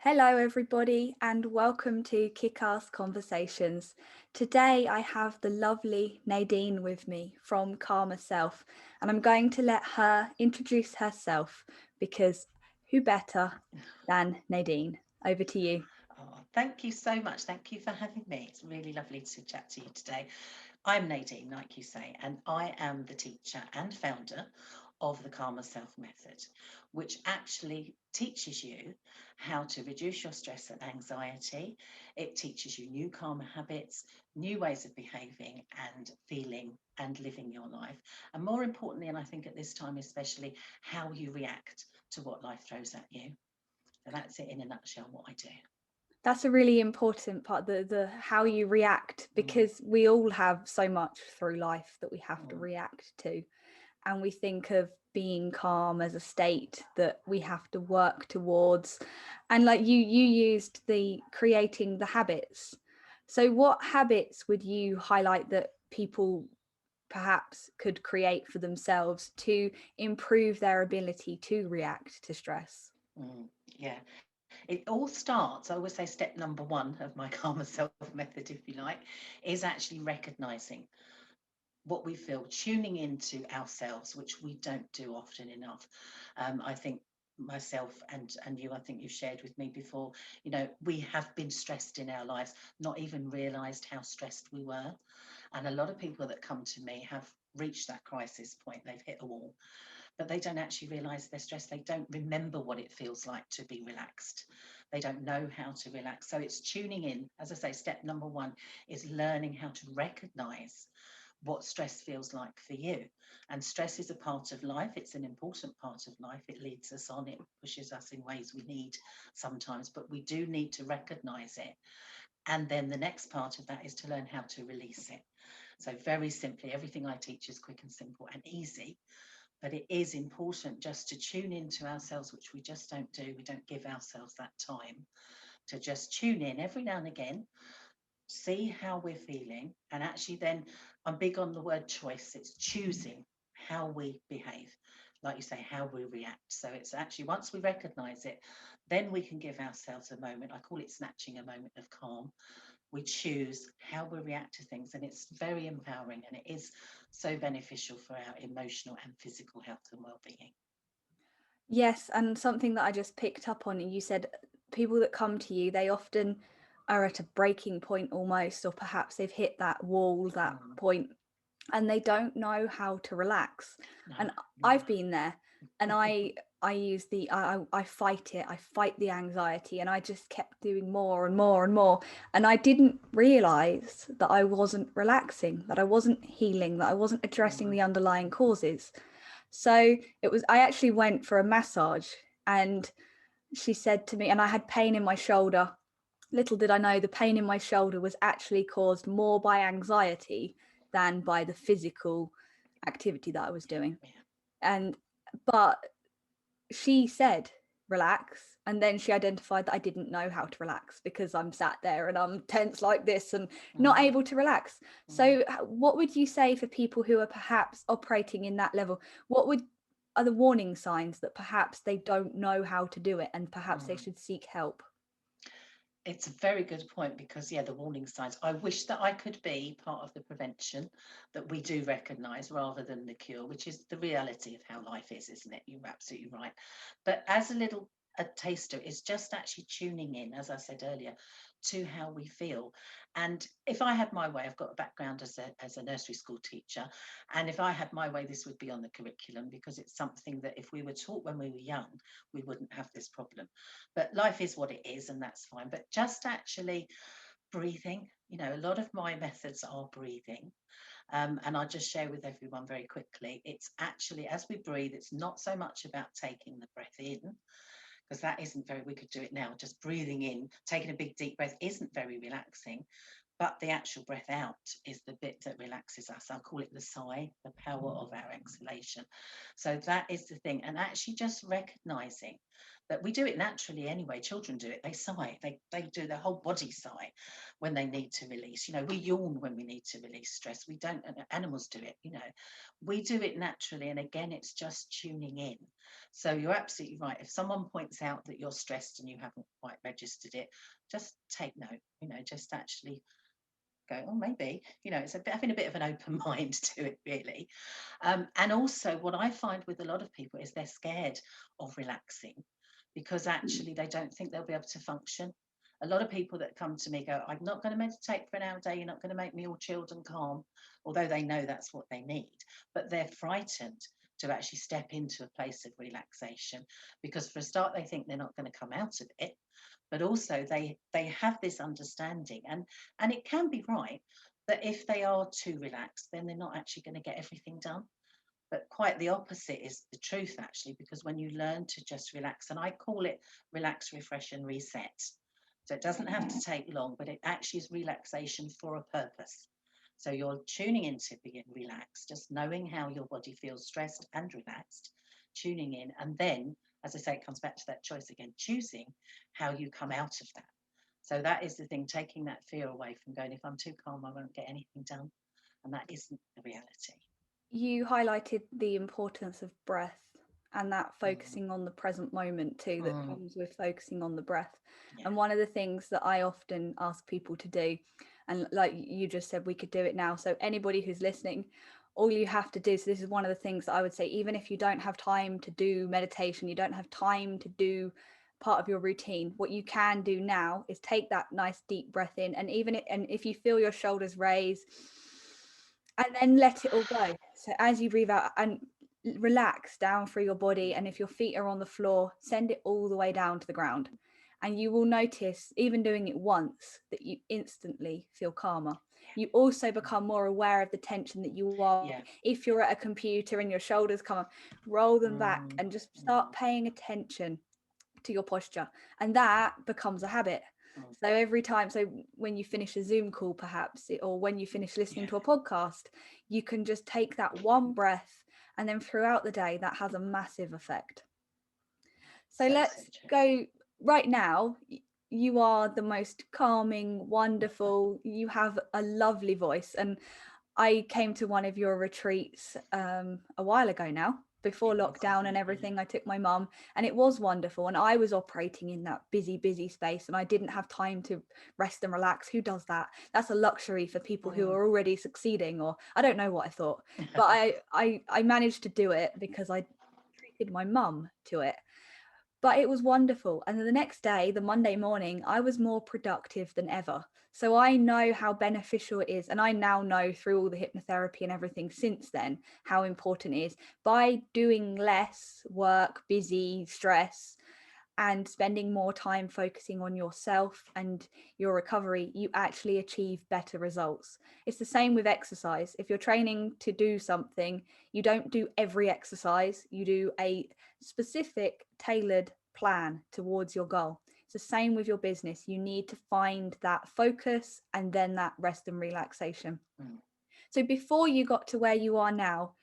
Hello, everybody, and welcome to Kick-Ass Conversations. Today, I have the lovely Nadine with me from Calmer Self, and I'm going to let her introduce herself because who better than Nadine? Over to you. Oh, thank you so much. Thank you for having me. It's really lovely to chat to you today. I'm Nadine, like you say, and I am the teacher and founder of the Calmer Self method, which actually teaches you how to reduce your stress and anxiety. It teaches you new calmer habits, new ways of behaving and feeling and living your life. And more importantly, and I think at this time especially, how you react to what life throws at you. So that's it in a nutshell, what I do. That's a really important part, the how you react, Mm, because we all have so much through life that we have to mm, react to. And we think of being calm as a state that we have to work towards. And like you used the creating the habits. So what habits would you highlight that people perhaps could create for themselves to improve their ability to react to stress? yeah. It all starts, I always say step number one of my calmer self method, if you like, is actually recognizing what we feel, tuning into ourselves, which we don't do often enough. I think myself and you, I think you've shared with me before, we have been stressed in our lives, not even realized how stressed we were. And a lot of people that come to me have reached that crisis point, they've hit a wall, but they don't actually realize they're stressed. They don't remember what it feels like to be relaxed. They don't know how to relax. So it's tuning in. As I say, step number one is learning how to recognize what stress feels like for you. And stress is a part of life. It's an important part of life. It leads us on, it pushes us in ways we need sometimes, but we do need to recognize it. And then the next part of that is to learn how to release it. So, very simply, everything I teach is quick and simple and easy, but it is important just to tune into ourselves, which we just don't do. We don't give ourselves that time to just tune in every now and again, see how we're feeling, and actually then I'm big on the word choice. It's choosing how we behave, like you say, how we react. So it's actually once we recognize it, then we can give ourselves a moment. I call it snatching a moment of calm. We choose how we react to things, and it's very empowering, and it is so beneficial for our emotional and physical health and well-being. Yes, and something that I just picked up on, you said people that come to you, they often are at a breaking point almost, or perhaps they've hit that wall, that Mm, point, and they don't know how to relax. no, And no. I've been there, and I use I fight it, I fight the anxiety, and I just kept doing more and more and more. And I didn't realize that I wasn't relaxing, that I wasn't healing, that I wasn't addressing Mm, the underlying causes. So I actually went for a massage, and she said to me, and I had pain in my shoulder. Little did I know the pain in my shoulder was actually caused more by anxiety than by the physical activity that I was doing. yeah. And, but she said, relax. And then she identified that I didn't know how to relax because I'm sat there and I'm tense like this and not Mm, able to relax. mm, So, what would you say for people who are perhaps operating in that level? What would are the warning signs that perhaps they don't know how to do it and perhaps they mm. should seek help? It's a very good point because, yeah, the warning signs. I wish that I could be part of the prevention that we do recognise rather than the cure, which is the reality of how life is, isn't it? You're absolutely right. But as a taster, is just actually tuning in, as I said earlier, to how we feel. And if I had my way, I've got a background as a nursery school teacher, and if I had my way, this would be on the curriculum because it's something that if we were taught when we were young, we wouldn't have this problem. But life is what it is, and that's fine. But just actually breathing, a lot of my methods are breathing. And I'll just share with everyone very quickly. It's actually, as we breathe, it's not so much about taking the breath in, because that isn't very, we could do it now, just breathing in, taking a big deep breath isn't very relaxing. But the actual breath out is the bit that relaxes us. I'll call it the sigh, the power of our exhalation. So that is the thing. And actually just recognizing that we do it naturally anyway. Children do it. They sigh. They do their whole body sigh when they need to release. We yawn when we need to release stress. We don't, animals do it, We do it naturally. And again, it's just tuning in. So you're absolutely right. If someone points out that you're stressed and you haven't quite registered it, just take note, just actually go, oh, maybe, it's having a bit of an open mind to it, really. And also what I find with a lot of people is they're scared of relaxing because actually they don't think they'll be able to function. A lot of people that come to me go, I'm not going to meditate for an hour a day. You're not going to make me all chilled and calm, although they know that's what they need. But they're frightened to actually step into a place of relaxation because for a start, they think they're not going to come out of it. But also they have this understanding, and it can be right, that if they are too relaxed, then they're not actually going to get everything done. But quite the opposite is the truth, actually, because when you learn to just relax, and I call it relax, refresh, and reset. So it doesn't have to take long, but it actually is relaxation for a purpose. So you're tuning into being relaxed, just knowing how your body feels stressed and relaxed, tuning in. And then, as I say, it comes back to that choice again, choosing how you come out of that. So that is the thing, taking that fear away from going, if I'm too calm, I won't get anything done. And that isn't the reality. You highlighted the importance of breath and that focusing on the present moment too, that comes with focusing on the breath. Yeah. And one of the things that I often ask people to do, and like you just said, we could do it now. So anybody who's listening, all you have to do, so this is one of the things that I would say, even if you don't have time to do meditation, you don't have time to do part of your routine, what you can do now is take that nice deep breath in, and and if you feel your shoulders raise, and then let it all go. So as you breathe out and relax down through your body, and if your feet are on the floor, send it all the way down to the ground, and you will notice, even doing it once, that you instantly feel calmer. You also become more aware of the tension that you are. Yeah. If you're at a computer and your shoulders come up, roll them back and just start paying attention to your posture, and that becomes a habit. So every time, so when you finish a Zoom call perhaps, or when you finish listening to a podcast, you can just take that one breath, and then throughout the day that has a massive effect. So let's go right now. You are the most calming, wonderful, you have a lovely voice, and I came to one of your retreats a while ago now, before lockdown and everything. I took my mum, and it was wonderful. And I was operating in that busy space, and I didn't have time to rest and relax. Who does that? That's a luxury for people who are already succeeding, or I don't know what I thought, but I managed to do it because I treated my mum to it. But it was wonderful. And then the next day, the Monday morning, I was more productive than ever. So I know how beneficial it is. And I now know through all the hypnotherapy and everything since then, how important it is. By doing less work, busy, stress, and spending more time focusing on yourself and your recovery, you actually achieve better results. It's the same with exercise. If you're training to do something, you don't do every exercise, you do a specific tailored plan towards your goal. It's the same with your business. You need to find that focus and then that rest and relaxation. So before you got to where you are now,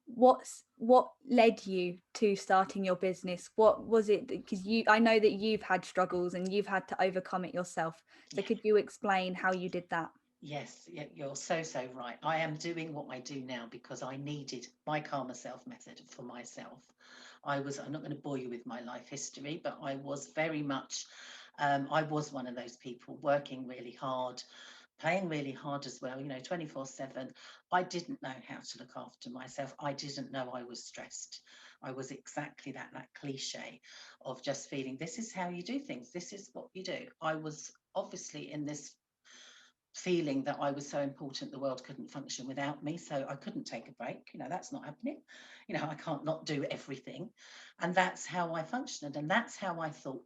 what led you to starting your business? What was it? Because I know that you've had struggles and you've had to overcome it yourself. So could you explain how you did that? Yes, you're so right. I am doing what I do now because I needed my calmer self method for myself. I'm not going to bore you with my life history, but I was very much, I was one of those people working really hard, playing really hard as well, 24/7. I didn't know how to look after myself. I didn't know I was stressed. I was exactly that cliche of just feeling this is how you do things. This is what you do. I was obviously in this feeling that I was so important the world couldn't function without me, so I couldn't take a break. That's not happening. I can't not do everything. And that's how I functioned, and that's how I thought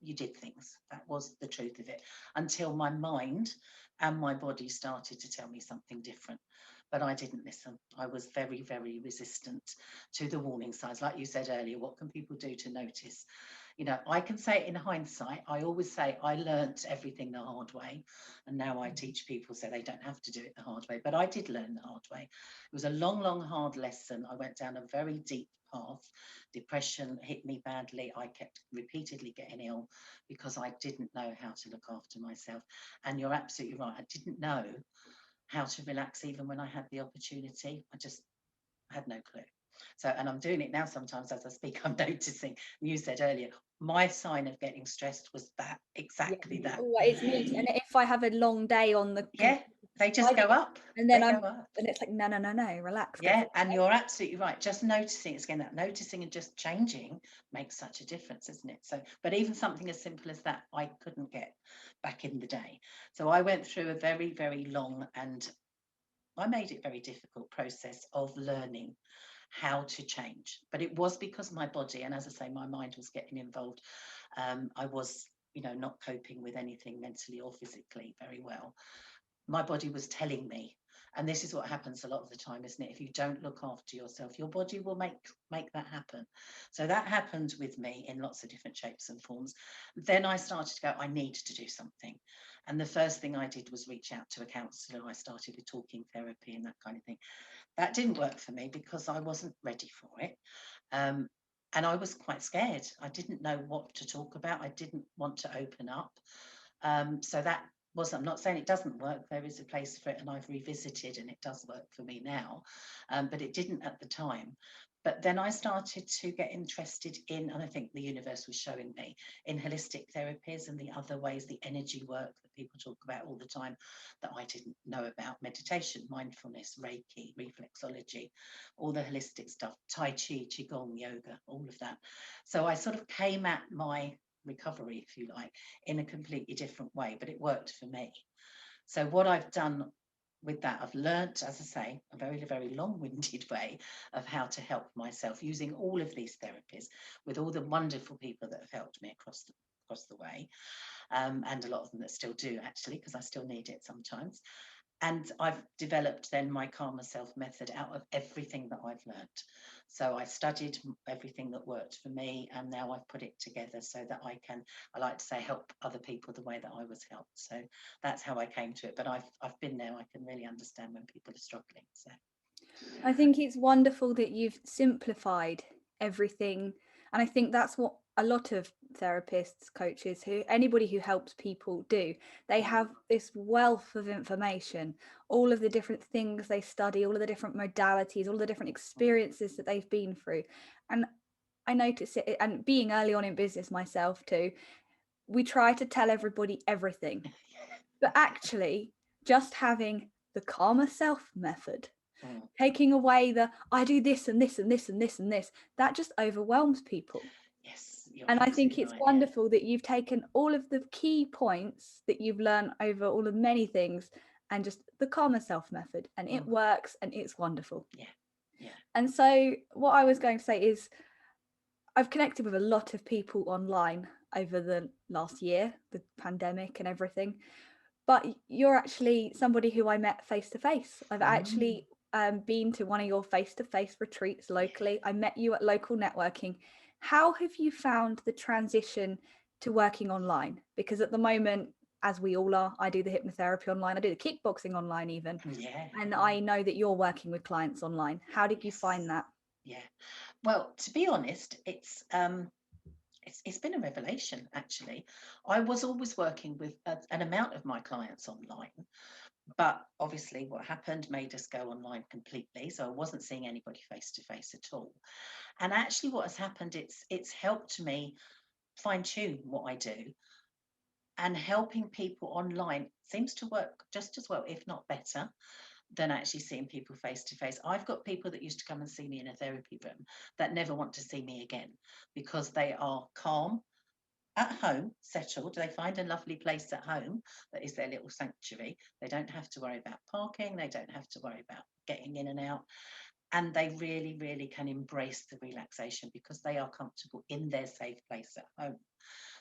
you did things. That was the truth of it, until my mind and my body started to tell me something different. But I didn't listen. I was very resistant to the warning signs. Like you said earlier, what can people do to notice? I can say in hindsight, I always say I learnt everything the hard way. And now I teach people so they don't have to do it the hard way. But I did learn the hard way. It was a long, hard lesson. I went down a very deep path. Depression hit me badly. I kept repeatedly getting ill because I didn't know how to look after myself. And you're absolutely right. I didn't know how to relax even when I had the opportunity. I just had no clue. So, and I'm doing it now sometimes as I speak, I'm noticing, you said earlier, my sign of getting stressed was Yeah. exactly that. Oh, it's me. And if I have a long day on the Yeah, they just I go do- up. and They then go up. and it's like, no, relax. Yeah, and you're absolutely right. Just noticing, it's again that noticing and just changing makes such a difference, isn't it? So, but even something as simple as that, I couldn't get back in the day. So I went through a very, very long, and I made it very difficult process of learning how to change. But it was because my body, and as I say, my mind was getting involved. I was, not coping with anything mentally or physically very well. My body was telling me, and this is what happens a lot of the time, isn't it? If you don't look after yourself, your body will make that happen. So that happened with me in lots of different shapes and forms. Then I started to go, I need to do something. And the first thing I did was reach out to a counsellor. I started with talking therapy and that kind of thing. That didn't work for me because I wasn't ready for it. um, and I was quite scared. I didn't know what to talk about. I didn't want to open up. So that was, I'm not saying it doesn't work. There is a place for it, and I've revisited, and it does work for me now. But it didn't at the time. But then I started to get interested in, and I think the universe was showing me, in holistic therapies and the other ways, the energy work that people talk about all the time that I didn't know about: meditation, mindfulness, Reiki, reflexology, all the holistic stuff, Tai Chi, Qigong, yoga, all of that. So I sort of came at my recovery, if you like, in a completely different way, but it worked for me. So what I've done with that, I've learnt, as I say, a very, very long-winded way of how to help myself using all of these therapies with all the wonderful people that have helped me across the way, and a lot of them that still do, actually, because I still need it sometimes. And I've developed then my Calmer Self method out of everything that I've learnt. So I studied everything that worked for me, and now I've put it together so that I like to say, help other people the way that I was helped. So that's how I came to it. But I've been there. I can really understand when people are struggling. So I think it's wonderful that you've simplified everything. And I think that's what a lot of therapists, coaches, anybody who helps people do. They have this wealth of information, all of the different things they study, all of the different modalities, all the different experiences that they've been through. And I notice it, and being early on in business myself too, we try to tell everybody everything. But actually, just having the Calmer Self method, taking away the I do this and this and this and this and this, that just overwhelms people. yes, you're And I think absolutely it's right. wonderful that you've taken all of the key points that you've learned over all of many things and just the Calmer Self method, and it works and it's wonderful. Yeah. Yeah. And so what I was going to say is I've connected with a lot of people online over the last year, the pandemic and everything. But you're actually somebody who I met face to face. I've actually been to one of your face to face retreats locally. I met you at local networking. How have you found the transition to working online? Because at the moment, as we all are, I do the hypnotherapy online, I do the kickboxing online even. Yeah. And I know that you're working with clients online. How did you find that? Yeah. Well, to be honest, it's been a revelation, actually. I was always working with an amount of my clients online, but obviously what happened made us go online completely. So I wasn't seeing anybody face to face at all. And actually what has happened, it's helped me fine tune what I do, and helping people online seems to work just as well, if not better, than actually seeing people face to face. I've got people that used to come and see me in a therapy room that never want to see me again because they are calm at home, settled. They find a lovely place at home that is their little sanctuary. They don't have to worry about parking. They don't have to worry about getting in and out. And they really, really can embrace the relaxation because they are comfortable in their safe place at home.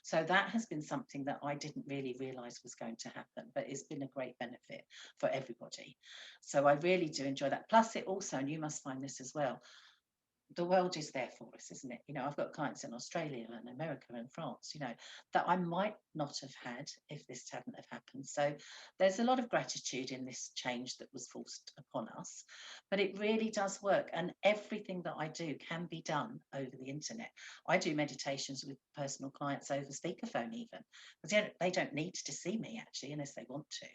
So that has been something that I didn't really realise was going to happen, but it's been a great benefit for everybody. So I really do enjoy that. Plus, it also, and you must find this as well, the world is there for us, isn't it? I've got clients in Australia and America and France, that I might not have had if this hadn't have happened. So there's a lot of gratitude in this change that was forced upon us, but it really does work. And everything that I do can be done over the internet. I do meditations with personal clients over speakerphone even, because they don't need to see me actually, unless they want to.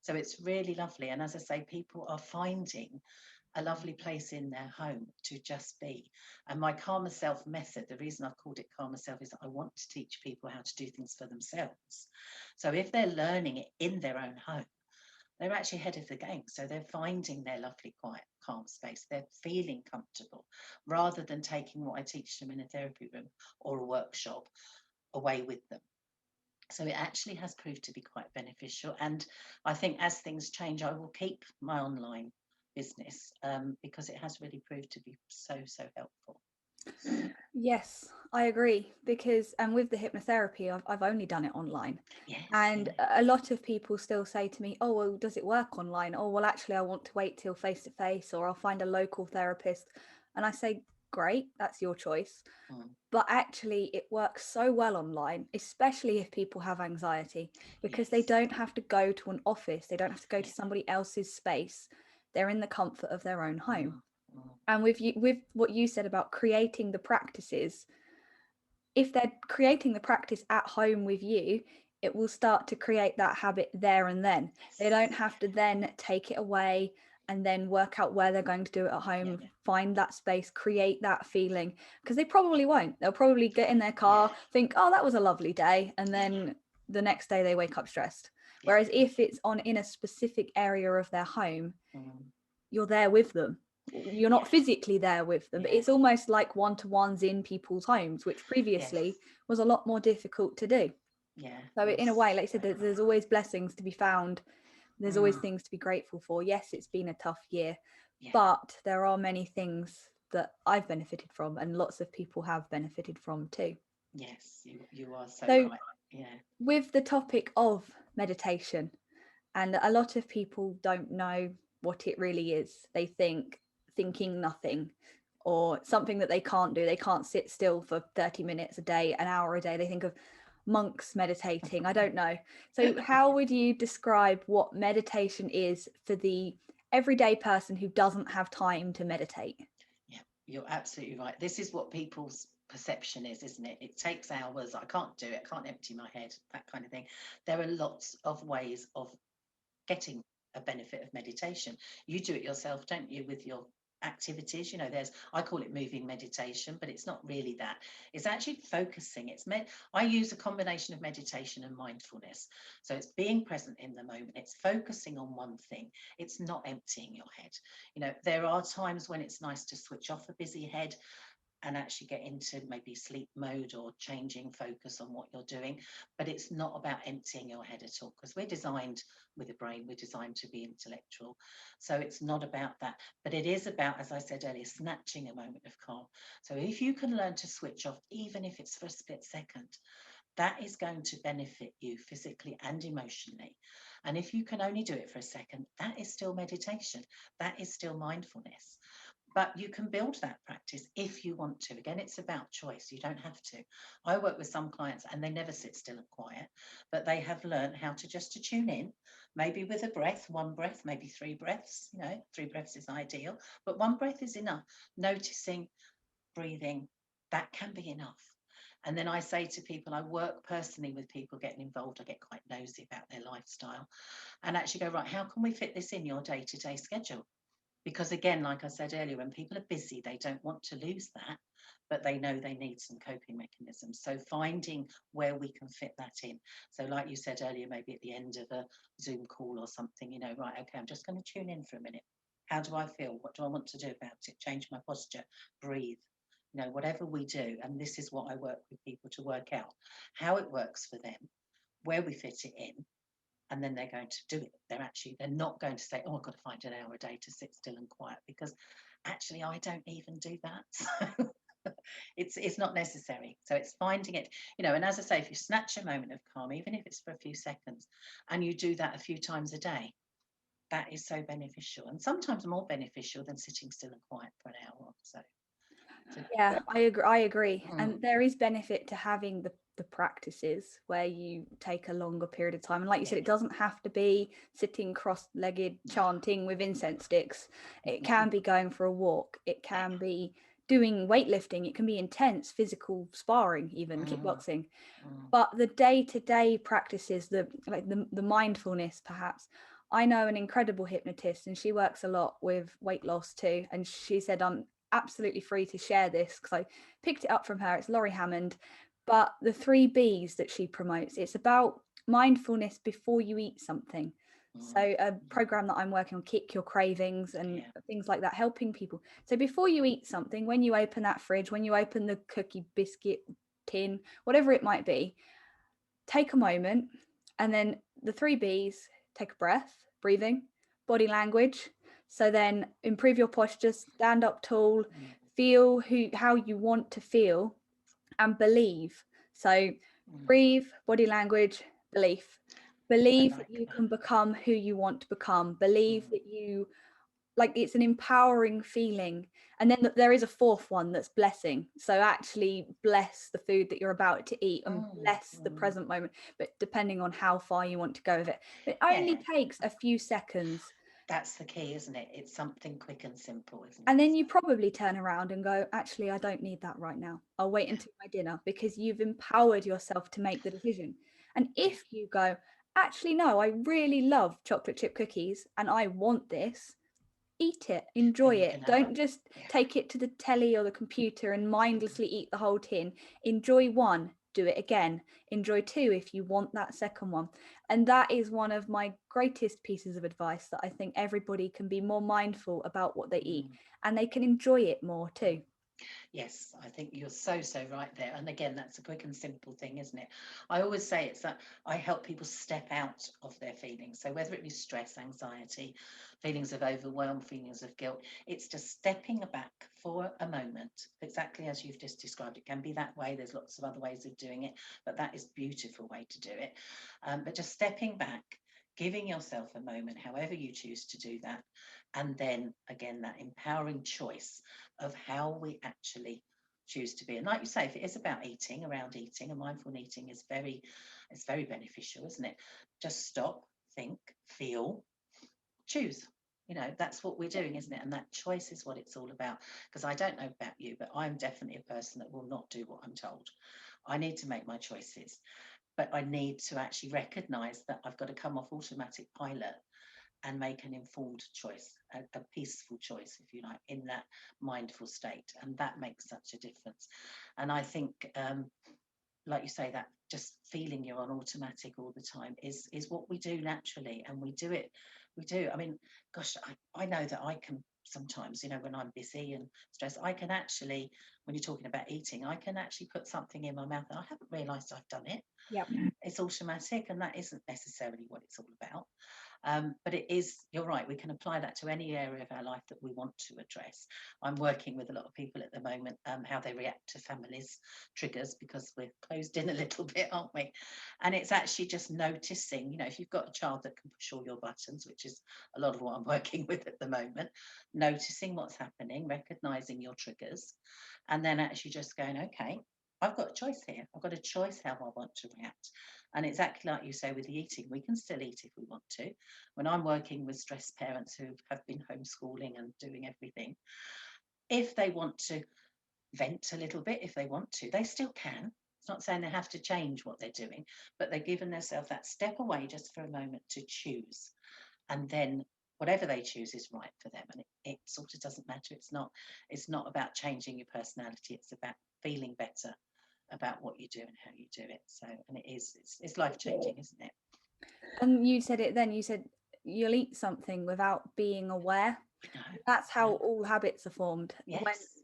So it's really lovely. And as I say, people are finding a lovely place in their home to just be. And my Calmer Self method, the reason I've called it Calmer Self is that I want to teach people how to do things for themselves. So if they're learning it in their own home, they're actually ahead of the game. So they're finding their lovely, quiet, calm space. They're feeling comfortable rather than taking what I teach them in a therapy room or a workshop away with them. So it actually has proved to be quite beneficial. And I think as things change, I will keep my online business because it has really proved to be so, so helpful. Yes, I agree, because and with the hypnotherapy, I've only done it online. Yes, And a lot of people still say to me, oh, well, does it work online? Oh, well, actually, I want to wait till face to face, or I'll find a local therapist. And I say, great, that's your choice. mm, But actually, it works so well online, especially if people have anxiety, because they yes, don't have to go to an office, they don't have to go yeah, to somebody else's space. They're in the comfort of their own home. mm, mm, And with what you said about creating the practices, if they're creating the practice at home with you, it will start to create that habit there and then. They don't yes, have to then take it away and then work out where they're going to do it at yeah, home, find that space, create that feeling, because they probably won't. They'll probably get in their car, yeah, think, oh, that was a lovely day, and yeah, then the next day they wake up stressed. yeah, Whereas if it's on in a specific area of their home, mm, you're there with them. You're yeah, not physically there with them, but yeah, it's almost like one-to-ones in people's homes, which yes, previously was a lot more difficult to do. yeah, So you're in a way, like I so said, there's right. always blessings to be found. There's always Mm, things to be grateful for. Yes, it's been a tough year, yeah, but there are many things that I've benefited from and lots of people have benefited from too. yes, you are so So right. Yeah, with the topic of meditation, and a lot of people don't know what it really is. They think thinking nothing, or something that they can't do. They can't sit still for 30 minutes a day, an hour a day. They think of monks meditating. I don't know. So how would you describe what meditation is for the everyday person who doesn't have time to meditate? yeah, you're absolutely right. This is what people's perception is, isn't it? It takes hours. I can't do it. I can't empty my head, that kind of thing. There are lots of ways of getting a benefit of meditation. You do it yourself, don't you, with your activities? You know, there's, I call it moving meditation, but it's not really that. It's actually focusing. I use a combination of meditation and mindfulness. So it's being present in the moment. It's focusing on one thing. It's not emptying your head. You know, there are times when it's nice to switch off a busy head and actually get into maybe sleep mode or changing focus on what you're doing. But it's not about emptying your head at all, because we're designed with a brain, we're designed to be intellectual. So it's not about that. But it is about, as I said earlier, snatching a moment of calm. So if you can learn to switch off, even if it's for a split second, that is going to benefit you physically and emotionally. And if you can only do it for a second, that is still meditation. That is still mindfulness. But you can build that practice if you want to. Again, it's about choice. You don't have to. I work with some clients and they never sit still and quiet, but they have learned how to just to tune in, maybe with a breath, one breath, maybe three breaths. You know, three breaths is ideal, but one breath is enough. Noticing, breathing, that can be enough. And then I say to people, I work personally with people getting involved. I get quite nosy about their lifestyle and actually go, right, how can we fit this in your day-to-day schedule? Because again, like I said earlier, when people are busy, they don't want to lose that, but they know they need some coping mechanisms. So finding where we can fit that in. So like you said earlier, maybe at the end of a Zoom call or something, you know, right, okay, I'm just going to tune in for a minute. How do I feel? What do I want to do about it? Change my posture, breathe, you know, whatever we do. And this is what I work with people to work out how it works for them, where we fit it in, and then they're going to do it. They're not going to say, oh, I've got to find an hour a day to sit still and quiet, because actually I don't even do that. So it's not necessary. So it's finding it, you know, and as I say, if you snatch a moment of calm, even if it's for a few seconds, and you do that a few times a day, that is so beneficial, and sometimes more beneficial than sitting still and quiet for an hour or so. So Yeah, I agree. mm, And there is benefit to having the practices where you take a longer period of time. And like you yeah, said, it doesn't have to be sitting cross-legged no, chanting with no, incense sticks. It mm, can be going for a walk. It yeah, can be doing weightlifting. It can be intense physical sparring, even mm, kickboxing. mm, But the day-to-day practices, the mindfulness perhaps, I know an incredible hypnotist, and she works a lot with weight loss too. And she said, I'm absolutely free to share this because I picked it up from her. It's Laurie Hammond. But the 3 B's that she promotes, it's about mindfulness before you eat something. So a program that I'm working on, Kick Your Cravings and things like that, helping people. So before you eat something, when you open that fridge, when you open the cookie biscuit tin, whatever it might be, take a moment. And then the 3 B's, take a breath, breathing, body language. So then improve your posture, stand up tall, feel how you want to feel, and believe. So breathe, body language, belief. Believe that you can become who you want to become. Believe that you, like, it's an empowering feeling. And then there is a 4th one, that's blessing. So actually bless the food that you're about to eat and bless the present moment, but depending on how far you want to go with it. It only takes a few seconds. That's the key, isn't it? It's something quick and simple, isn't it? And then you probably turn around and go, actually, I don't need that right now. I'll wait until my dinner, because you've empowered yourself to make the decision. And if you go, actually, no, I really love chocolate chip cookies and I want this, eat it, enjoy it. Don't just take it to the telly or the computer and mindlessly eat the whole tin. Enjoy one, do it again. Enjoy 2 if you want that second one. And that is one of my greatest pieces of advice, that I think everybody can be more mindful about what they eat, and they can enjoy it more too. Yes, I think you're so right there. And again, that's a quick and simple thing, isn't it? I always say it's that I help people step out of their feelings. So whether it be stress, anxiety, feelings of overwhelm, feelings of guilt, it's just stepping back for a moment, exactly as you've just described. It can be that way. There's lots of other ways of doing it, but that is a beautiful way to do it. But just stepping back, giving yourself a moment, however you choose to do that. And then again, that empowering choice of how we actually choose to be. And like you say, if it is about eating, around eating, and mindful eating is it's very beneficial, isn't it? Just stop, think, feel, choose. You know, that's what we're doing, isn't it? And that choice is what it's all about. Because I don't know about you, but I'm definitely a person that will not do what I'm told. I need to make my choices, but I need to actually recognize that I've got to come off automatic pilot and make an informed choice, a peaceful choice, if you like, in that mindful state. And that makes such a difference. And I think, like you say, that just feeling you're on automatic all the time is what we do naturally. And we do it. I mean, gosh, I know that I can sometimes, you know, when I'm busy and stressed, I can actually, when you're talking about eating, I can actually put something in my mouth and I haven't realized I've done it. Yeah. It's automatic, and that isn't necessarily what it's all about. But it is, you're right, we can apply that to any area of our life that we want to address. I'm working with a lot of people at the moment, how they react to families' triggers, because we're closed in a little bit, aren't we? And it's actually just noticing, you know, if you've got a child that can push all your buttons, which is a lot of what I'm working with at the moment, noticing what's happening, recognizing your triggers, and then actually just going, okay, I've got a choice here. I've got a choice how I want to react. And exactly like you say with the eating, we can still eat if we want to. When I'm working with stressed parents who have been homeschooling and doing everything, if they want to vent a little bit, if they want to, they still can. It's not saying they have to change what they're doing, but they've given themselves that step away just for a moment to choose. And then whatever they choose is right for them. And it sort of doesn't matter. It's not about changing your personality. It's about feeling better about what you do and how you do it. So, and it's life changing, isn't it? And you said it then, you said you'll eat something without being aware. That's how all habits are formed. Yes.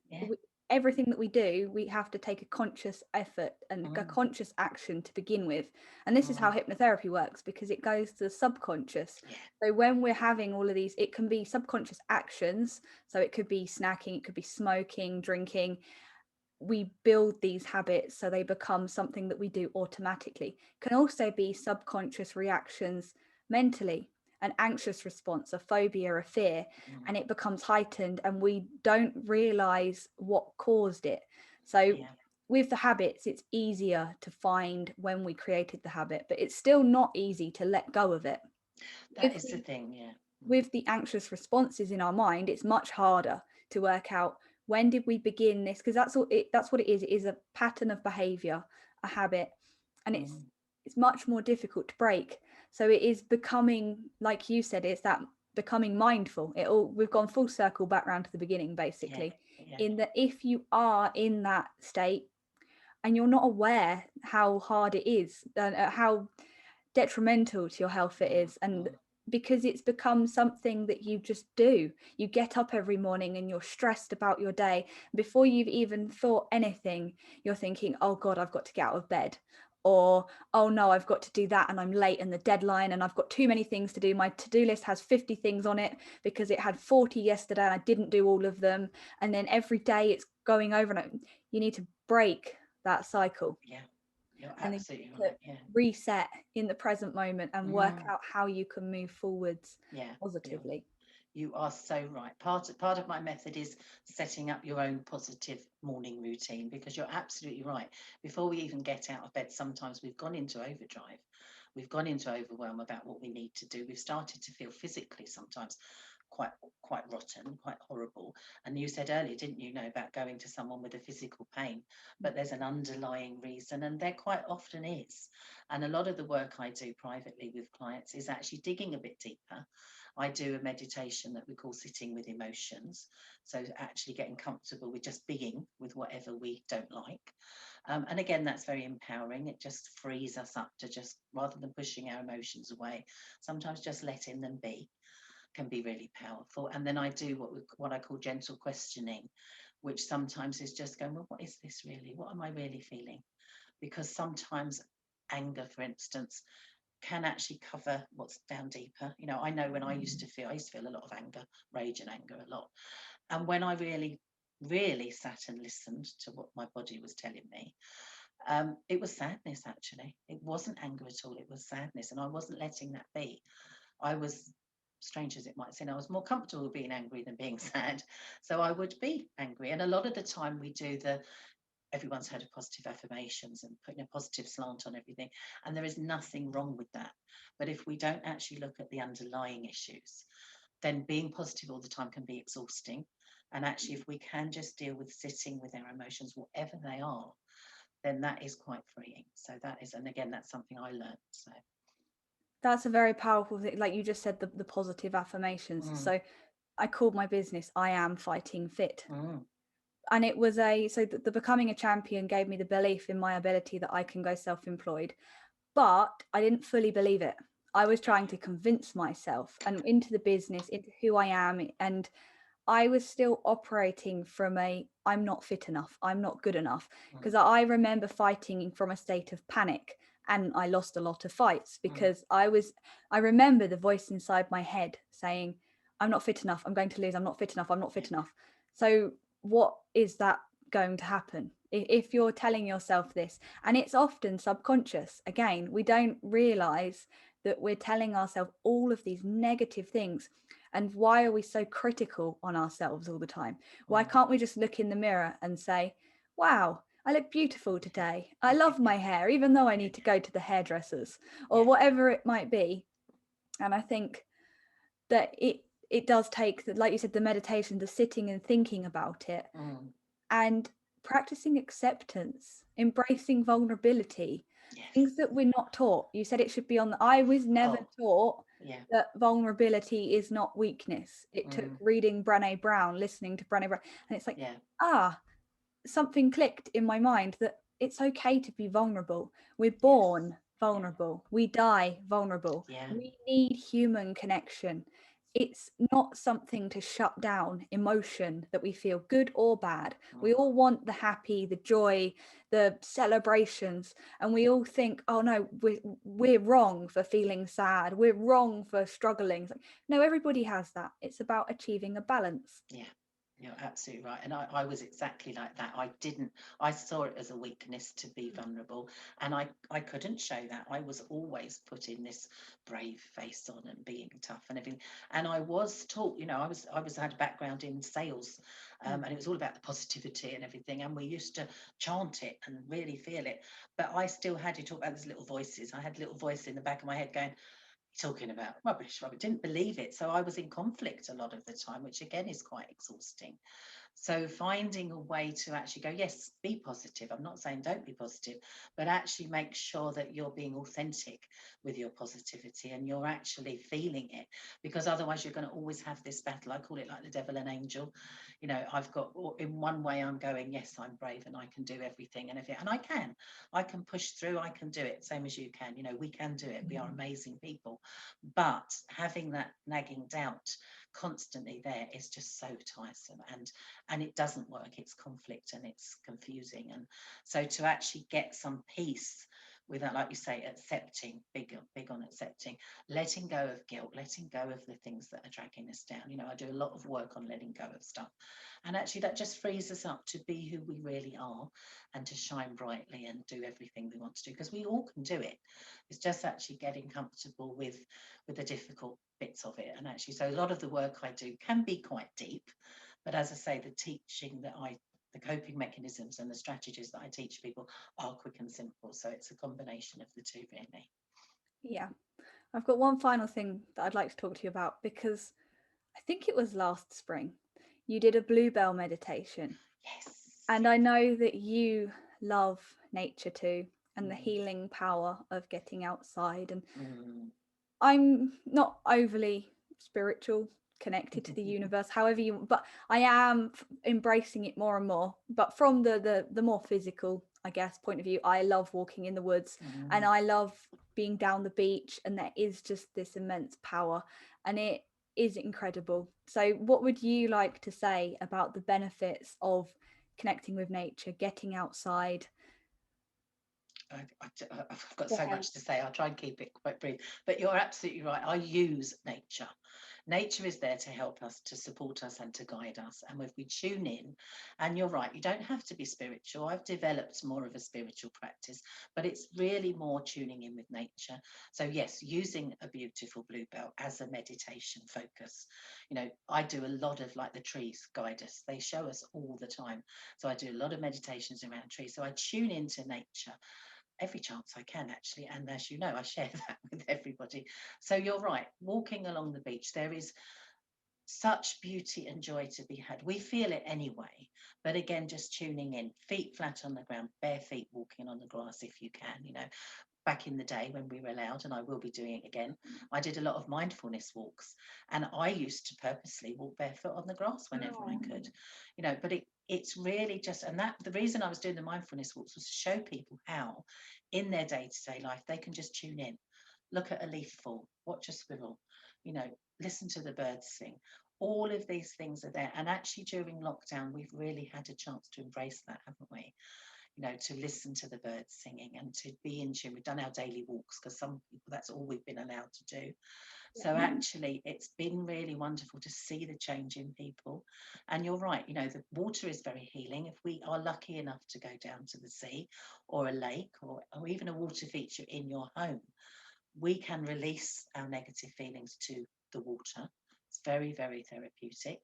Everything that we do, we have to take a conscious effort and a conscious action to begin with. And this is how hypnotherapy works, because it goes to the subconscious. So when we're having all of these, it can be subconscious actions. So it could be snacking, it could be smoking, drinking. We build these habits so they become something that we do automatically. It can also be subconscious reactions mentally, an anxious response, a phobia, a fear, and it becomes heightened and we don't realize what caused it. So with the habits, it's easier to find when we created the habit, but it's still not easy to let go of it. That is the thing, With the anxious responses in our mind, it's much harder to work out, when did we begin this? Because that's what it is. It is a pattern of behavior, a habit, and it's much more difficult to break. So it is becoming, like you said, it's that becoming mindful. We've gone full circle back round to the beginning, Yeah, basically, yeah, in that if you are in that state and you're not aware how hard it is and how detrimental to your health it is, and because it's become something that you just do, you get up every morning and you're stressed about your day. Before you've even thought anything, you're thinking, oh god, I've got to get out of bed, or oh no, I've got to do that and I'm late and the deadline and I've got too many things to do. My to-do list has 50 things on it because it had 40 yesterday and I didn't do all of them. And then every day it's going over, and you need to break that cycle. yeah. You're And then absolutely to right. Yeah. reset in the present moment and work Mm. out how you can move forwards Yeah. positively. You are so right. Part of my method is setting up your own positive morning routine, because you're absolutely right. Before we even get out of bed, sometimes we've gone into overdrive. We've gone into overwhelm about what we need to do. We've started to feel physically sometimes quite quite rotten, quite horrible. And you said earlier, didn't you, know about going to someone with a physical pain, but there's an underlying reason, and there quite often is. And a lot of the work I do privately with clients is actually digging a bit deeper. I do a meditation that we call sitting with emotions. So actually getting comfortable with just being with whatever we don't like. And again, that's very empowering. It just frees us up to just, rather than pushing our emotions away, sometimes just letting them be can be really powerful. And then I do what I call gentle questioning, which sometimes is just going, well, what is this really? What am I really feeling? Because sometimes anger, for instance, can actually cover what's down deeper. I know when I used to feel a lot of anger, rage and anger a lot. And when I really, really sat and listened to what my body was telling me, it was sadness actually. It wasn't anger at all, it was sadness. And I wasn't letting that be. I was, strange as it might seem, I was more comfortable being angry than being sad. So I would be angry. And a lot of the time we do everyone's heard of positive affirmations and putting a positive slant on everything. And there is nothing wrong with that. But if we don't actually look at the underlying issues, then being positive all the time can be exhausting. And actually, if we can just deal with sitting with our emotions, whatever they are, then that is quite freeing. So that is, and again, that's something I learned. So That's a very powerful thing. Like you just said, the positive affirmations. mm, So I called my business I Am Fighting Fit. mm, And it was the becoming a champion gave me the belief in my ability that I can go self-employed, but I didn't fully believe it. I was trying to convince myself and into the business, into who I am, and I was still operating from I'm not fit enough, I'm not good enough. mm, Because I remember fighting from a state of panic, and I lost a lot of fights mm, because I remember the voice inside my head saying, I'm not fit enough, I'm going to lose, I'm not fit enough, I'm not yeah, fit enough. So what is that going to happen? If you're telling yourself this, and it's often subconscious, again, we don't realize that we're telling ourselves all of these negative things. And why are we so critical on ourselves all the time? Why mm, can't we just look in the mirror and say, wow, I look beautiful today. I love my hair, even though I need to go to the hairdressers or yeah, whatever it might be. And I think that it does take, like you said, the meditation, the sitting and thinking about it, mm, and practicing acceptance, embracing vulnerability, things yes. that we're not taught. You said it should be I was never Oh, taught yeah. that vulnerability is not weakness. It took Mm, reading Brené Brown, listening to Brené Brown, and it's like, yeah. ah, something clicked in my mind that it's okay to be vulnerable. We're Yes. born Yeah. vulnerable. We die vulnerable. Yeah. We need human connection. It's not something to shut down emotion that we feel, good or bad. We Mm, all want the happy, the joy, the celebrations, and we all think, oh no, we're wrong for feeling sad. We're wrong for struggling. It's like, no, everybody has that. It's about achieving a balance. yeah. You're absolutely right. And I was exactly like that. I saw it as a weakness to be vulnerable. And I couldn't show that. I was always putting this brave face on and being tough and everything. And I was taught, I had a background in sales, Mm. and it was all about the positivity and everything. And we used to chant it and really feel it. But I still had, you talk about these little voices. I had a little voice in the back of my head going, talking about rubbish, rubbish, didn't believe it. So I was in conflict a lot of the time, which again is quite exhausting. So finding a way to actually go, yes, be positive. I'm not saying don't be positive, but actually make sure that you're being authentic with your positivity and you're actually feeling it, because otherwise you're going to always have this battle. I call it like the devil and angel. You know, I've got, in one way I'm going, yes, I'm brave and I can do everything and everything. And I can push through, I can do it, same as you can. You know, we can do it. We are amazing people. But having that nagging doubt constantly there is just so tiresome, and it doesn't work. It's conflict and it's confusing. And so to actually get some peace with that, like you say, accepting, big on accepting, letting go of guilt, letting go of the things that are dragging us down. You know, I do a lot of work on letting go of stuff, and actually that just frees us up to be who we really are and to shine brightly and do everything we want to do, because we all can do it. It's just actually getting comfortable with the difficult bits of it. And actually, so a lot of the work I do can be quite deep, but as I say, the coping mechanisms and the strategies that I teach people are quick and simple. So it's a combination of the two, really. Yeah. I've got one final thing that I'd like to talk to you about, because I think it was last spring you did a Bluebell meditation. Yes. And I know that you love nature too, and the Mm, healing power of getting outside. And mm. I'm not overly spiritual, connected to the universe, however you, but I am embracing it more and more. But from the more physical, I guess, point of view, I love walking in the woods, and Mm. I love being down the beach, and there is just this immense power, and it is incredible. So what would you like to say about the benefits of connecting with nature, getting outside? I've got Go so ahead. much to say. I'll try and keep it quite brief. But you're absolutely right. I use nature. Nature is there to help us, to support us, and to guide us. And if we tune in, and you're right, you don't have to be spiritual. I've developed more of a spiritual practice, but it's really more tuning in with nature. So, yes, using a beautiful bluebell as a meditation focus. You know, I do a lot of, like, the trees guide us, they show us all the time. So, I do a lot of meditations around trees. So, I tune into nature every chance I can, actually. And as you know, I share that with everybody. So you're right, walking along the beach, there is such beauty and joy to be had. We feel it anyway. But again, just tuning in, feet flat on the ground, bare feet walking on the grass if you can, you know. Back in the day when we were allowed, and I will be doing it again, I did a lot of mindfulness walks, and I used to purposely walk barefoot on the grass whenever I Oh, could, you know. But it's really just, and that the reason I was doing the mindfulness walks was to show people how in their day-to-day life they can just tune in, look at a leaf fall, watch a squirrel, you know, listen to the birds sing. All of these things are there, and actually during lockdown we've really had a chance to embrace that, haven't we? You know, to listen to the birds singing and to be in tune. We've done our daily walks because some people, that's all we've been allowed to do. So actually, it's been really wonderful to see the change in people. And you're right, you know, the water is very healing. If we are lucky enough to go down to the sea or a lake, or even a water feature in your home, we can release our negative feelings to the water. It's very, very therapeutic.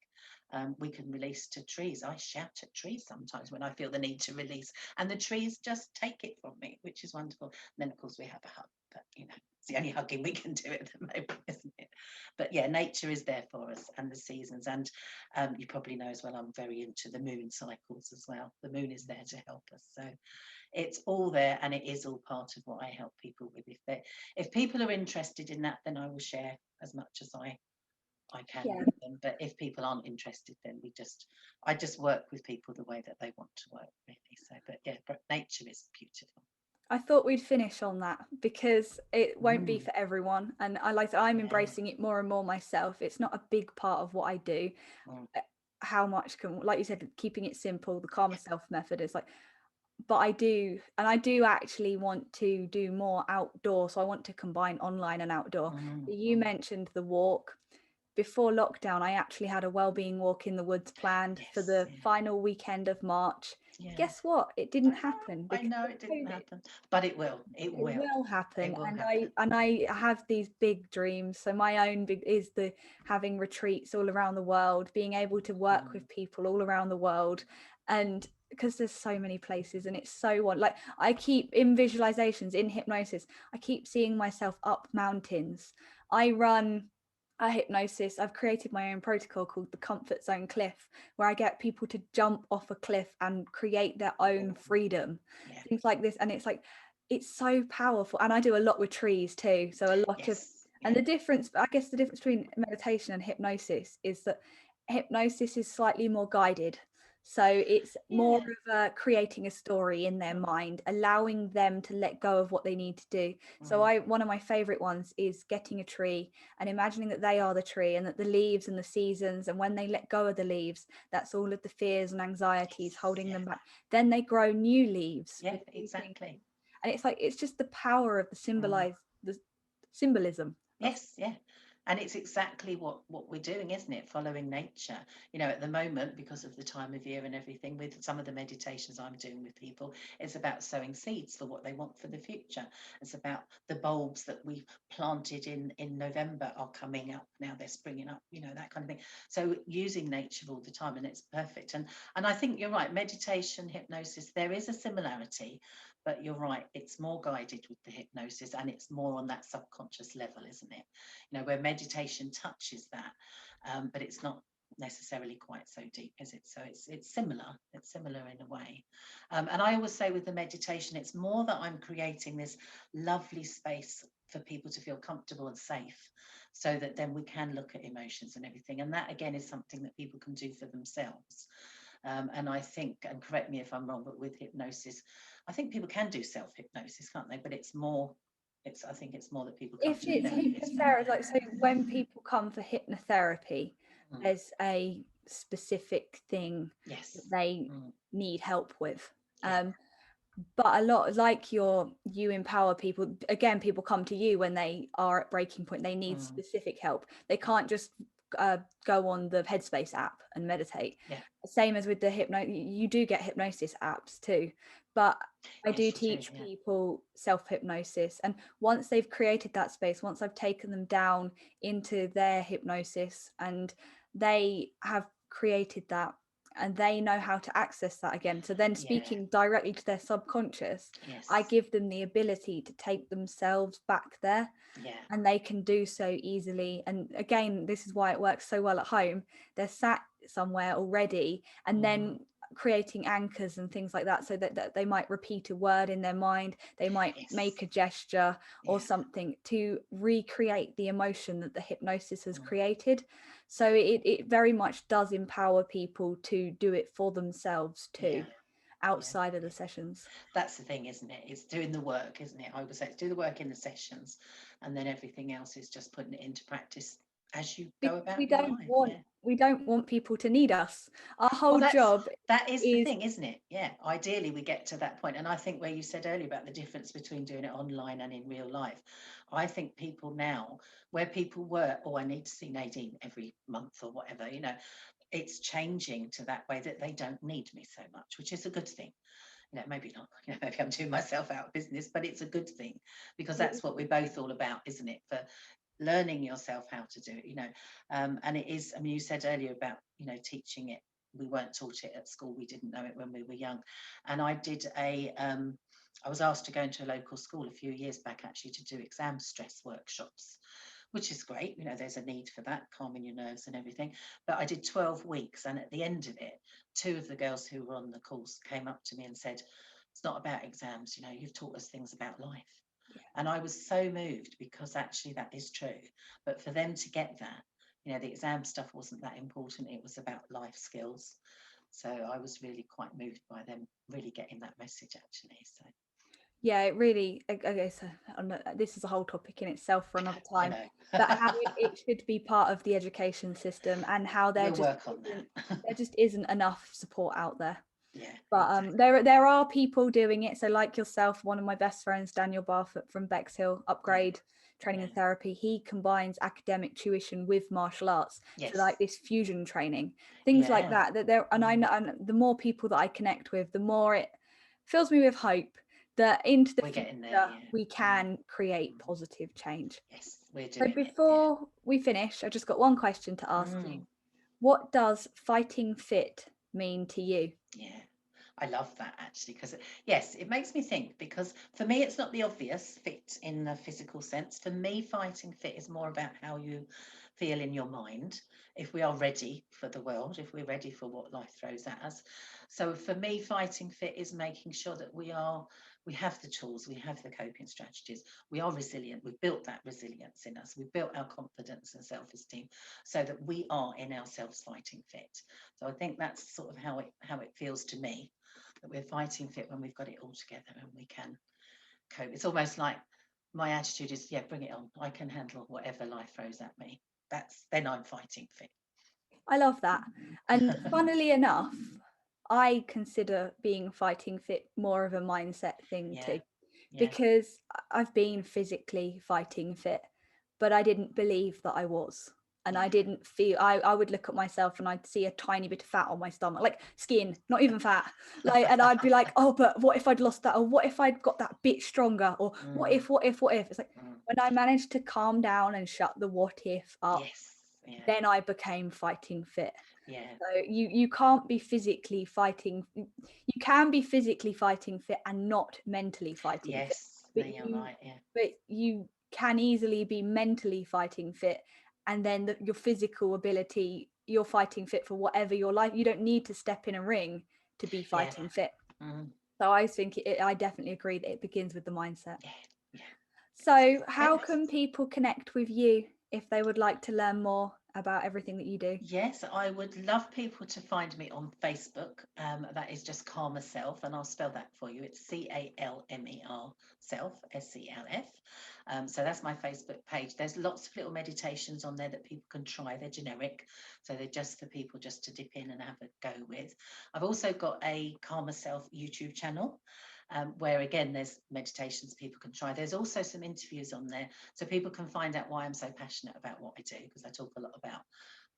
We can release to trees. I shout at trees sometimes when I feel the need to release, and the trees just take it from me, which is wonderful. And then, of course, we have a hug, but you know, it's the only hugging we can do at the moment, isn't it? But yeah, nature is there for us, and the seasons. And you probably know as well, I'm very into the moon cycles as well. The moon is there to help us. So it's all there, and it is all part of what I help people with. If people are interested in that, then I will share as much as I can yeah. with them. But if people aren't interested, then I just work with people the way that they want to work, really. So, but yeah, but nature is beautiful. I thought we'd finish on that because it won't be Mm, for everyone. And I'm yeah. embracing it more and more myself. It's not a big part of what I do. Mm, How much can, like you said, keeping it simple, the calmer self method is like, but I do actually want to do more outdoor. So I want to combine online and outdoor. mm, You mm. mentioned the walk. Before lockdown, I actually had a well-being walk in the woods planned for Yes, the final weekend of March. yeah. Guess what? It didn't happen I because know of it didn't COVID. happen, but it will. It It will. will It happen, will and happen. I have these big dreams. So my own big is the having retreats all around the world, being able to work Mm, with people all around the world, and because there's so many places, and it's so one like I keep in visualizations in hypnosis. I keep seeing myself up mountains. I run a hypnosis. I've created my own protocol called the comfort zone cliff, where I get people to jump off a cliff and create their own freedom, Yeah. things like this. And it's like, it's so powerful. And I do a lot with trees too, so a lot of, Yes. and Yeah. the difference, I guess the difference between meditation and hypnosis is that hypnosis is slightly more guided. So it's more Yeah. of creating a story in their mind, allowing them to let go of what they need to do. So one of my favorite ones is getting a tree and imagining that they are the tree, and that the leaves and the seasons, and when they let go of the leaves, that's all of the fears and anxieties holding them back. Then they grow new leaves. Yeah, with new things. exactly. And it's like, it's just the power of the symbolism of, Yes, yeah. And it's exactly what we're doing, isn't it? Following nature. You know, at the moment, because of the time of year and everything, with some of the meditations I'm doing with people, it's about sowing seeds for what they want for the future. It's about the bulbs that we planted in November are coming up now, they're springing up, you know, that kind of thing. So using nature all the time, and it's perfect. And I think you're right, meditation, hypnosis, there is a similarity, but you're right, it's more guided with the hypnosis, and it's more on that subconscious level, isn't it? You know, where meditation touches that, but it's not necessarily quite so deep, is it? So it's similar. It's similar in a way. And I always say with the meditation, it's more that I'm creating this lovely space for people to feel comfortable and safe, so that then we can look at emotions and everything. And that again is something that people can do for themselves. And I think, and correct me if I'm wrong, but with hypnosis, I think people can do self-hypnosis, can't they? But it's more, I think it's more that people come if to a it's therapist. hypnotherapy, like, so when people come for hypnotherapy, Mm. there's a specific thing Yes. that they need help with. Yeah. But a lot, like you empower people, again, people come to you when they are at breaking point, they need specific help. They can't just go on the Headspace app and meditate. Yeah. Same as with the you do get hypnosis apps too, but I Yes, do you teach yeah. people self-hypnosis, and once they've created that space, once I've taken them down into their hypnosis and they have created that, and they know how to access that again, so then speaking directly to their subconscious, Yes. I give them the ability to take themselves back there. Yeah. And they can do so easily. And again, this is why it works so well at home. They're sat somewhere already, and then creating anchors and things like that, so that they might repeat a word in their mind, they might make a gesture or something to recreate the emotion that the hypnosis has created. So it very much does empower people to do it for themselves too, outside of the sessions. That's the thing, isn't it? It's doing the work, isn't it? I would say it's do the work in the sessions, and then everything else is just putting it into practice as you go about your life. We don't want people to need us. Our whole Well, job that is the is, thing, isn't it? Yeah. Ideally, we get to that point. And I think where you said earlier about the difference between doing it online and in real life, I think people now, where people were, oh, I need to see Nadine every month or whatever, you know, it's changing to that way that they don't need me so much, which is a good thing. You know, maybe not, you know, maybe I'm doing myself out of business, but it's a good thing, because that's what we're both all about, isn't it? For learning yourself how to do it, you know. And it is, I mean, you said earlier about, you know, teaching it. We weren't taught it at school. We didn't know it when we were young. And I did I was asked to go into a local school a few years back actually to do exam stress workshops, which is great. You know, there's a need for that, calming your nerves and everything. But I did 12 weeks. And at the end of it, two of the girls who were on the course came up to me and said, it's not about exams, you know, you've taught us things about life. And I was so moved, because actually that is true. But for them to get that, you know, the exam stuff wasn't that important. It was about life skills. So I was really quite moved by them really getting that message, actually. So yeah, it really, okay, so this is a whole topic in itself for another I time, know. but how it should be part of the education system, and how We'll work on that. there just isn't enough support out there. Yeah, But exactly. there are people doing it. So like yourself, one of my best friends, Daniel Barfoot from Bexhill Upgrade Training and Therapy, he combines academic tuition with martial arts. Yes. So like this fusion training, things like that. That there, and I know, and the more people that I connect with, the more it fills me with hope that into the future we can create positive change. Yes, we're So doing it. before we finish, I just got one question to ask you. What does fighting fit mean to you? Yeah. I love that actually, because yes, it makes me think, because for me, it's not the obvious fit in the physical sense. For me, fighting fit is more about how you feel in your mind, if we are ready for the world, if we're ready for what life throws at us. So for me, fighting fit is making sure that we have the tools, we have the coping strategies, we are resilient, we've built that resilience in us, we've built our confidence and self-esteem so that we are in ourselves fighting fit. So I think that's sort of how it feels to me, that we're fighting fit when we've got it all together and we can cope. It's almost like my attitude is, yeah, bring it on. I can handle whatever life throws at me. Then I'm fighting fit. I love that. And funnily enough, I consider being fighting fit more of a mindset thing Yeah, too, yeah, because I've been physically fighting fit, but I didn't believe that I was. And yeah, I didn't feel, I would look at myself and I'd see a tiny bit of fat on my stomach, like skin, not even fat. Like, and I'd be like, oh, but what if I'd lost that? Or what if I'd got that bit stronger? Or what if, what if, what if? It's like when I managed to calm down and shut the what if up, yes, yeah, then I became fighting fit. yeah, So you can't be physically fighting. You can be physically fighting fit and not mentally fighting fit. yes. No, But you're you right. Yeah, but you can easily be mentally fighting fit, and then your physical ability, you're fighting fit for whatever your life. You don't need to step in a ring to be yeah, fighting fit. mm, So I think I definitely agree that it begins with the mindset. yeah, yeah. So how Perfect. can people connect with you if they would like to learn more about everything that you do? Yes, I would love people to find me on Facebook. That is just Calmer Self, and I'll spell that for you. It's CALMER Self, SELF. So that's my Facebook page. There's lots of little meditations on there that people can try. They're generic, so they're just for people just to dip in and have a go with. I've also got a Calmer Self YouTube channel. Where again there's meditations people can try. There's also some interviews on there so people can find out why I'm so passionate about what I do, because I talk a lot about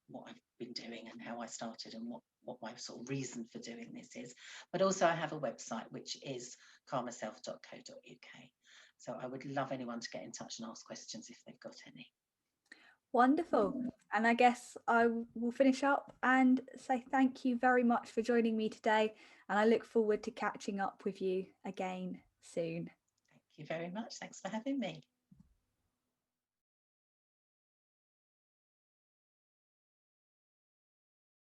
what I've been doing and how I started and what my sort of reason for doing this is. But also I have a website which is calmerself.co.uk. So I would love anyone to get in touch and ask questions if they've got any. Wonderful. And I guess I will finish up and say thank you very much for joining me today. And I look forward to catching up with you again soon. Thank you very much. Thanks for having me.